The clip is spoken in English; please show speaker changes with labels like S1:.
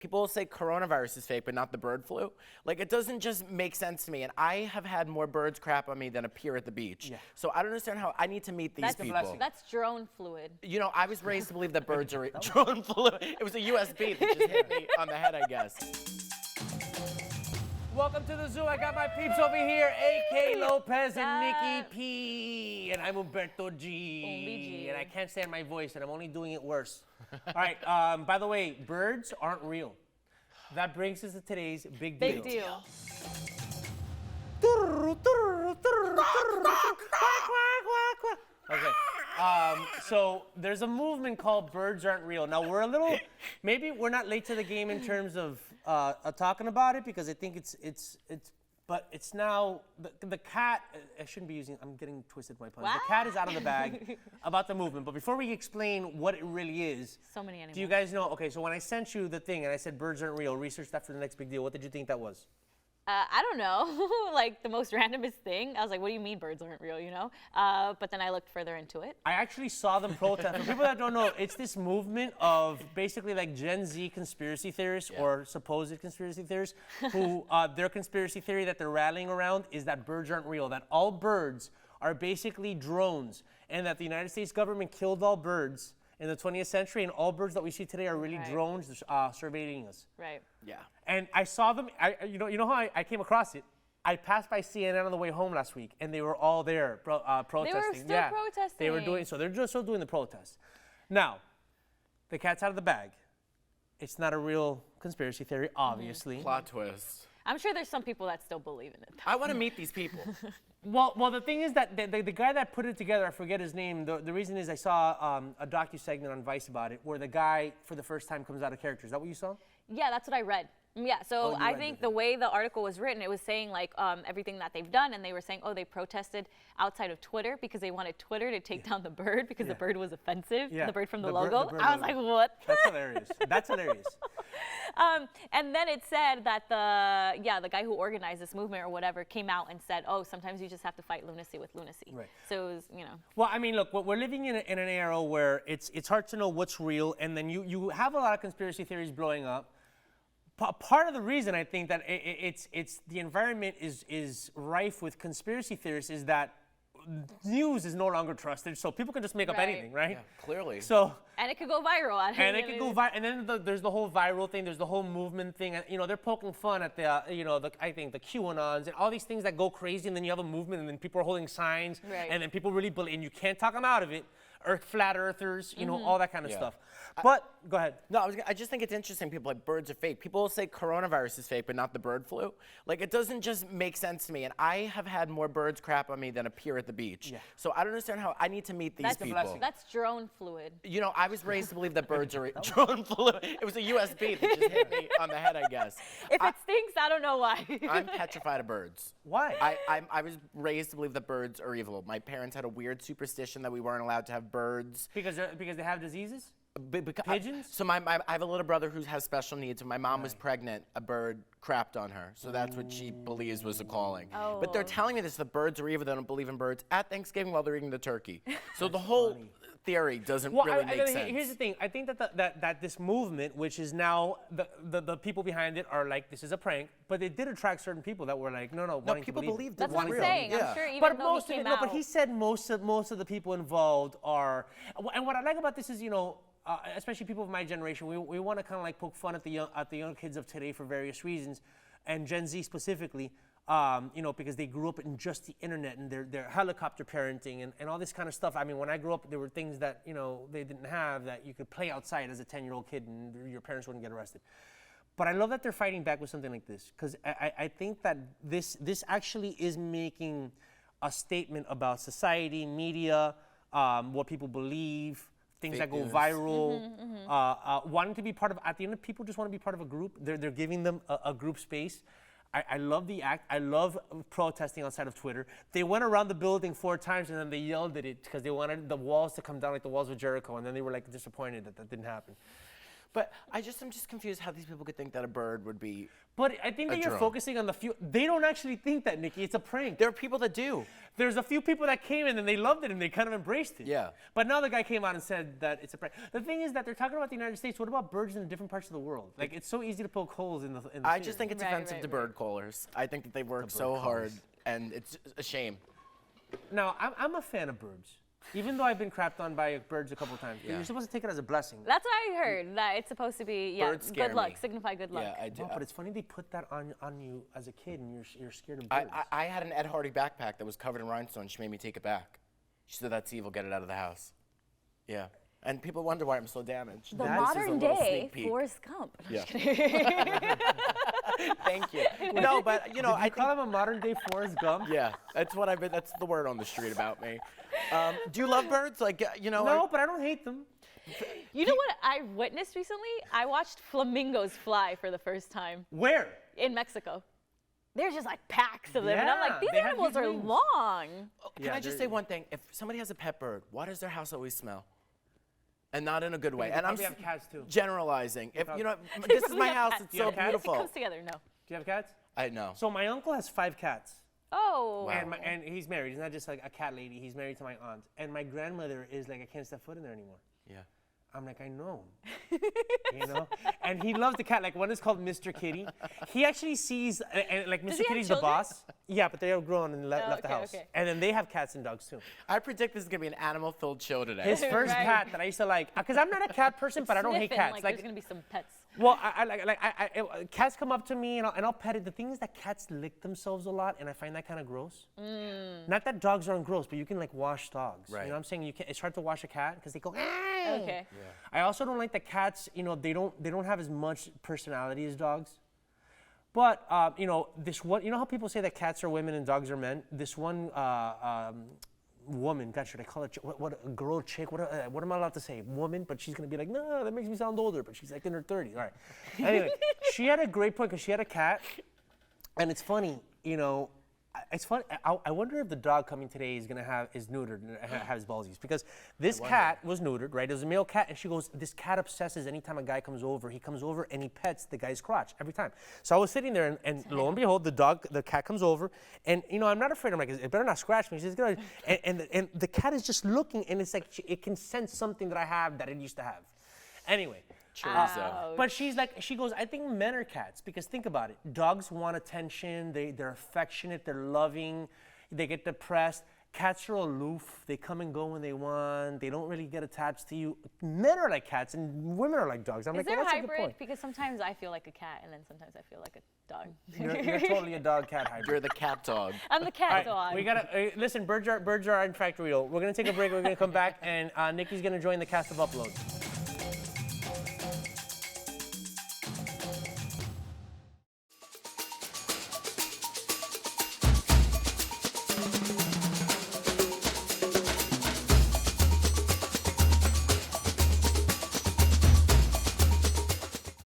S1: People will say coronavirus is fake, but not the bird flu. Like, it doesn't just make sense to me. And I have had more birds crap on me than appear at the beach.
S2: Yeah.
S1: So I don't understand how I need to meet these people.
S3: That's drone fluid.
S1: You know, I was raised to believe that birds are drone fluid. It was a USB that just hit me on the head, I guess.
S2: Welcome to the zoo. I got my peeps over here, A.K. Lopez and Nikki P. And I'm Umberto G. And I can't stand my voice, and I'm only doing it worse. All right, by the way, birds aren't real. That brings us to today's big deal.
S3: Big deal.
S2: Okay, so there's a movement called Birds Aren't Real. Now, maybe we're not late to the game in terms of talking about it, because I think but it's now, the cat, I shouldn't be using, I'm getting twisted my puns. The cat is out of the bag about the movement. But before we explain what it really is,
S3: so many animals.
S2: Do you guys know, okay, so when I sent you the thing and I said birds aren't real, research that for the next big deal, what did you think that was?
S3: I don't know, like the most randomest thing. I was like, what do you mean birds aren't real, you know? But then I looked further into it.
S2: I actually saw them protest. For people that don't know, it's this movement of basically like Gen Z conspiracy theorists or supposed conspiracy theorists who their conspiracy theory that they're rallying around is that birds aren't real, that all birds are basically drones, and that the United States government killed all birds in the 20th century, and all birds that we see today are really drones surveying us.
S3: Right.
S1: Yeah.
S2: And I saw them, you know how I came across it? I passed by CNN on the way home last week, and they were all there protesting.
S3: They were still protesting.
S2: They were doing, so they're just still doing the protest. Now, the cat's out of the bag. It's not a real conspiracy theory, obviously.
S1: Plot twist.
S3: I'm sure there's some people that still believe in it.
S1: I want to meet these people.
S2: Well, the thing is that the guy that put it together, I forget his name. The reason is I saw a docu-segment on Vice about it, where the guy, for the first time, comes out of character. Is that what you saw?
S3: Yeah, that's what I read. Yeah, so I think the way the article was written, it was saying like everything that they've done, and they were saying, oh, they protested outside of Twitter because they wanted Twitter to take down the bird because the bird was offensive, the bird from the logo. I was like, what?
S2: That's hilarious. That's hilarious.
S3: And then it said that the guy who organized this movement or whatever came out and said, oh, sometimes you just have to fight lunacy with lunacy.
S2: Right.
S3: So it was, you know.
S2: Well, I mean, look, we're living in an era where it's hard to know what's real, and then you have a lot of conspiracy theories blowing up. Part of the reason I think that it's the environment is rife with conspiracy theories is that news is no longer trusted, so people can just make up anything, right?
S1: Yeah, clearly.
S2: So.
S3: And it could go viral.
S2: And it could go viral, and then there's the whole viral thing. There's the whole movement thing. And, you know, they're poking fun at I think the QAnons and all these things that go crazy, and then you have a movement, and then people are holding signs, and then people really believe, and you can't talk them out of it. Flat earthers, you know, all that kind of stuff. But go ahead.
S1: No, I just think it's interesting. People like birds are fake. People will say coronavirus is fake, but not the bird flu. Like, it doesn't just make sense to me. And I have had more birds crap on me than appear at the beach. Yeah. So I don't understand how I need to meet these people.
S3: That's drone fluid.
S1: You know, I was raised to believe that birds are drone fluid. It was a USB that just hit me on the head, I guess.
S3: If it stinks, I don't know why.
S1: I'm petrified of birds.
S2: Why?
S1: I was raised to believe that birds are evil. My parents had a weird superstition that we weren't allowed to have birds.
S2: Because they have diseases?
S1: Pigeons? So I have a little brother who has special needs. When my mom was pregnant, a bird crapped on her. So that's what she believes was a calling.
S3: Oh.
S1: But they're telling me this, the birds are evil, they don't believe in birds, at Thanksgiving while they're eating the turkey. So the whole theory doesn't really make sense.
S2: Here's the thing. I think that this movement, which is now, the people behind it are like, this is a prank, but it did attract certain people that were like, no,
S1: people believe
S3: that's
S1: it's
S3: what
S1: real.
S3: I'm saying. I'm sure even though he came out.
S2: But he said most of the people involved are, and what I like about this is, you know, especially people of my generation, we want to kind of like poke fun at the young kids of today for various reasons, and Gen Z specifically, you know, because they grew up in just the internet and they're helicopter parenting and all this kind of stuff. I mean, when I grew up, there were things that, you know, they didn't have that you could play outside as a 10-year-old kid and your parents wouldn't get arrested. But I love that they're fighting back with something like this, because I think that this actually is making a statement about society, media, what people believe, things that go viral, wanting to be part of, at the end, people just want to be part of a group. They're giving them a group space. I love the act. I love protesting outside of Twitter. They went around the building 4 times, and then they yelled at it because they wanted the walls to come down like the walls of Jericho, and then they were like disappointed that didn't happen.
S1: But I'm just confused how these people could think that a bird would be.
S2: But I think that you're
S1: drone.
S2: focusing on the few. They don't actually think that, Nikki. It's a prank.
S1: There are people that do.
S2: There's a few people that came in and they loved it and they kind of embraced it.
S1: Yeah.
S2: But now the guy came out and said that it's a prank. The thing is that they're talking about the United States. What about birds in different parts of the world? Like, it's so easy to poke holes in the
S1: I
S2: theory.
S1: just think it's
S3: Right,
S1: offensive
S3: right,
S1: to
S3: right.
S1: bird callers. I think that they work so hard, and it's a shame.
S2: Now, I'm a fan of birds. Even though I've been crapped on by birds a couple times. But
S1: Yeah.
S2: you're supposed to take it as a blessing.
S3: That's what I heard. That it's supposed to be
S1: Birds scare
S3: good luck,
S1: me.
S3: signify good luck.
S1: Yeah, I do.
S2: No, but it's funny they put that on you as a kid and you're scared of birds.
S1: I had an Ed Hardy backpack that was covered in rhinestones. She made me take it back. She said, "That's evil. Get it out of the house." Yeah. And people wonder why I'm so damaged.
S3: The
S1: This is a
S3: modern
S1: little
S3: day
S1: sneak peek.
S3: Forrest Gump.
S1: Yeah. Thank you. No, but you know, I
S2: I call him a modern day Forrest Gump.
S1: yeah, that's what I've been. That's the word on the street about me. Do you love birds? Like, you know?
S2: No, but I don't hate them.
S3: You know what I witnessed recently? I watched flamingos fly for the first time
S2: Where?
S3: in Mexico. There's just like packs of them, and I'm like,
S2: Yeah,
S3: these
S2: they have
S3: animals
S2: huge
S3: are
S2: wings.
S3: long.
S1: Can
S2: Yeah,
S1: I just
S2: they're-
S1: say one thing? If somebody has a pet bird, why does their house always smell? And not in a good way.
S2: They
S1: And I'm
S2: probably have cats too.
S1: generalizing. If you know,
S3: They
S1: this is
S3: probably
S1: my
S3: have
S1: house.
S3: cats.
S1: It's
S2: You
S1: so
S2: have cats?
S1: beautiful.
S3: It comes together, no.
S2: Do you have cats?
S1: I know.
S2: So my uncle has 5 cats.
S3: Oh.
S1: Wow.
S2: And he's married. He's not just like a cat lady. He's married to my aunt. And my grandmother is like, I can't step foot in there anymore.
S1: Yeah.
S2: I'm like, I know. You know? And he loves the cat. Like, one is called Mr. Kitty. He actually sees, and like,
S3: Does
S2: Mr.
S3: he have
S2: Kitty's the
S3: children?
S2: boss. Yeah, but they are grown and left the
S3: okay,
S2: house.
S3: okay.
S2: And then they have cats and dogs too.
S1: I predict this is gonna be an animal-filled show today.
S2: His first
S3: Right.
S2: cat that I used to like, because I'm not a cat person, but I don't hate
S3: Sniffing,
S2: cats.
S3: Like,
S2: Like,
S3: there's gonna be some pets.
S2: well, cats come up to me and I'll pet it. The thing is that cats lick themselves a lot, and I find that kind of gross. Not that dogs aren't gross, but you can like wash dogs.
S1: Right.
S2: You know what I'm saying? It's hard to wash a cat because they go. "Ah."
S3: Okay.
S2: I also don't like that cats. You know, they don't have as much personality as dogs. But you know, this one. You know how people say that cats are women and dogs are men. This one woman, God, should I call it? What a girl, chick? What am I allowed to say? Woman, but she's gonna be like, no, that makes me sound older. But she's like in her 30s. All right. Anyway, she had a great point because she had a cat, and it's funny, you know. It's funny. I wonder if the dog coming today is neutered and has ballsies, because this cat was neutered, right? It was a male cat, and she goes, this cat obsesses anytime a guy comes over. He comes over and he pets the guy's crotch every time. So I was sitting there, and lo and behold, the cat comes over, and you know, I'm not afraid. I'm like, it better not scratch me. She's gonna, and the cat is just looking, and it's like it can sense something that I have that it used to have. Anyway.
S1: Chorizo.
S2: But she goes, I think men are cats, because think about it. Dogs want attention, they're affectionate, they're loving, they get depressed. Cats are aloof, they come and go when they want, they don't really get attached to you. Men are like cats and women are like dogs. I'm
S3: Is
S2: like,
S3: there
S2: oh,
S3: a
S2: that's a good
S3: hybrid?
S2: point.
S3: Because sometimes I feel like a cat, and then sometimes I feel like a dog.
S2: You're totally a dog-cat hybrid.
S1: You're the cat dog.
S3: I'm the cat
S2: All right,
S3: dog.
S2: we gotta listen. Birds are in fact real. We're gonna take a break. We're gonna come back, and Nikki's gonna join the cast of Upload.